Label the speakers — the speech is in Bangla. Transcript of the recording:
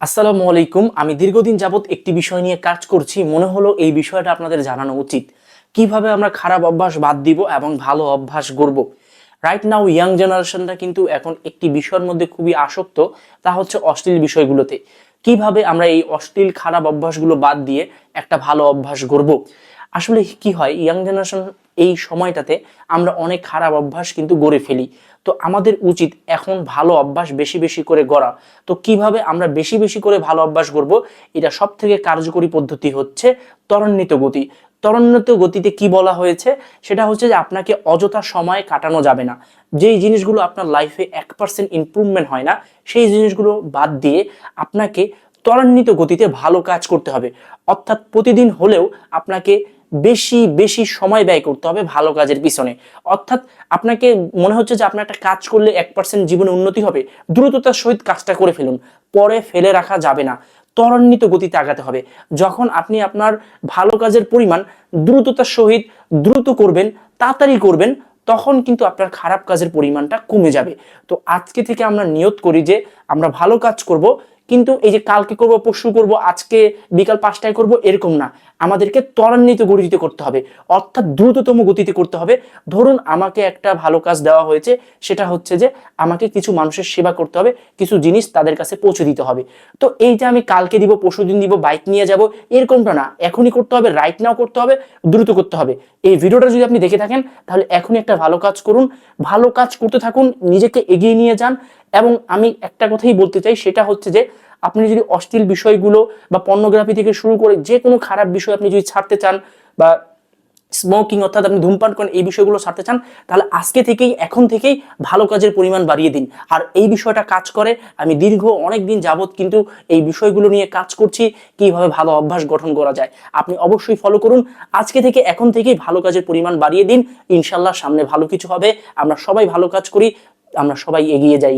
Speaker 1: আসসালামু আলাইকুম। আমি দীর্ঘদিন যাবত একটি বিষয় নিয়ে কাজ করছি, মনে হলো এই বিষয়টা আপনাদের জানানো উচিত। কিভাবে আমরা খারাপ অভ্যাস বাদ দিব এবং ভালো অভ্যাস গড়ব। রাইট নাও ইয়াং জেনারেশনটা কিন্তু এখন একটি বিষয়ের মধ্যে খুবই আসক্ত, তা হচ্ছে অশ্লীল বিষয়গুলোতে। কিভাবে আমরা এই অশ্লীল খারাপ অভ্যাসগুলো বাদ দিয়ে একটা ভালো অভ্যাস গড়ব। আসলে কি হয়, ইয়াং জেনারেশন এই সময়টাতে আমরা অনেক খারাপ অভ্যাস কিন্তু গড়ে ফেলি। তো আমাদের উচিত এখন ভালো অভ্যাস বেশি বেশি করে গড়া। তো কিভাবে আমরা বেশি বেশি করে ভালো অভ্যাস গড়ব, এটা সব থেকে কার্যকরী পদ্ধতি হচ্ছে ত্বরান্বিত গতি। ত্বরান্বিত গতিতে কি বলা হয়েছে, সেটা হচ্ছে যে আপনাকে অযথা সময় কাটানো যাবে না। যেই জিনিসগুলো আপনার লাইফে 1% ইমপ্রুভমেন্ট হয় না, সেই জিনিসগুলো বাদ দিয়ে আপনাকে ত্বরান্বিত গতিতে ভালো কাজ করতে হবে। অর্থাৎ প্রতিদিন হলেও আপনাকে বেশি বেশি সময় ব্যয় করতে হবে ভালো কাজের পিছনে। অর্থাৎ আপনাকে মনে হচ্ছে যে আপনার একটা কাজ করলে 1% জীবনে উন্নতি হবে, দ্রুততার সহিত কাজটা করে ফেলুন, পরে ফেলে রাখা যাবে না। ত্বরান্বিত গতিতে আগাতে হবে। যখন আপনি আপনার ভালো কাজের পরিমাণ দ্রুততার সহিত দ্রুত করবেন, তাড়াতাড়ি করবেন, তখন কিন্তু আপনার খারাপ কাজের পরিমাণটা কমে যাবে। তো আজকে থেকে আমরা নিয়ত করি যে আমরা ভালো কাজ করব, কিন্তু এই যে কালকে করব, পরশু করব, আজকে বিকাল 5টায় করব, এরকম না। আমাদেরকে ত্বরান্বিত গতিতে করতে হবে, অর্থাৎ দ্রুততম গতিতে করতে হবে। ধরুন আমাকে একটা ভালো কাজ দেওয়া হয়েছে, সেটা হচ্ছে যে আমাকে কিছু মানুষের সেবা করতে হবে, কিছু জিনিস তাদের কাছে পৌঁছে দিতে হবে। তো এই যে আমি কালকে দিব, পরশুদিন দিব, বাইক নিয়ে যাব, এরকমটা না। এখনই করতে হবে, রাইট নাও করতে হবে, দ্রুত করতে হবে। এই ভিডিওটা যদি আপনি দেখে থাকেন, তাহলে এখনই একটা ভালো কাজ করুন, ভালো কাজ করতে থাকুন, নিজেকে এগিয়ে নিয়ে যান। এবং আমি একটা কথাই বলতে চাই, সেটা হচ্ছে যে আপনি যদি অশ্লীল বিষয়গুলো বা পর্নোগ্রাফি থেকে শুরু করে যে কোনো খারাপ বিষয় আপনি যদি ছাড়তে চান, বা স্মোকিং অর্থাৎ আপনি ধূমপান করেন, এই বিষয়গুলো ছাড়তে চান, তাহলে আজকে থেকেই, এখন থেকেই ভালো কাজের পরিমাণ বাড়িয়ে দিন। আর এই বিষয়টা কাজ করে, আমি দীর্ঘ অনেক দিন যাবত কিন্তু এই বিষয়গুলো নিয়ে কাজ করছি, কিভাবে ভালো অভ্যাস গঠন করা যায়। আপনি অবশ্যই ফলো করুন। আজকে থেকে, এখন থেকেই ভালো কাজের পরিমাণ বাড়িয়ে দিন। ইনশাল্লাহ সামনে ভালো কিছু হবে। আমরা সবাই ভালো কাজ করি, আমরা সবাই এগিয়ে যাই।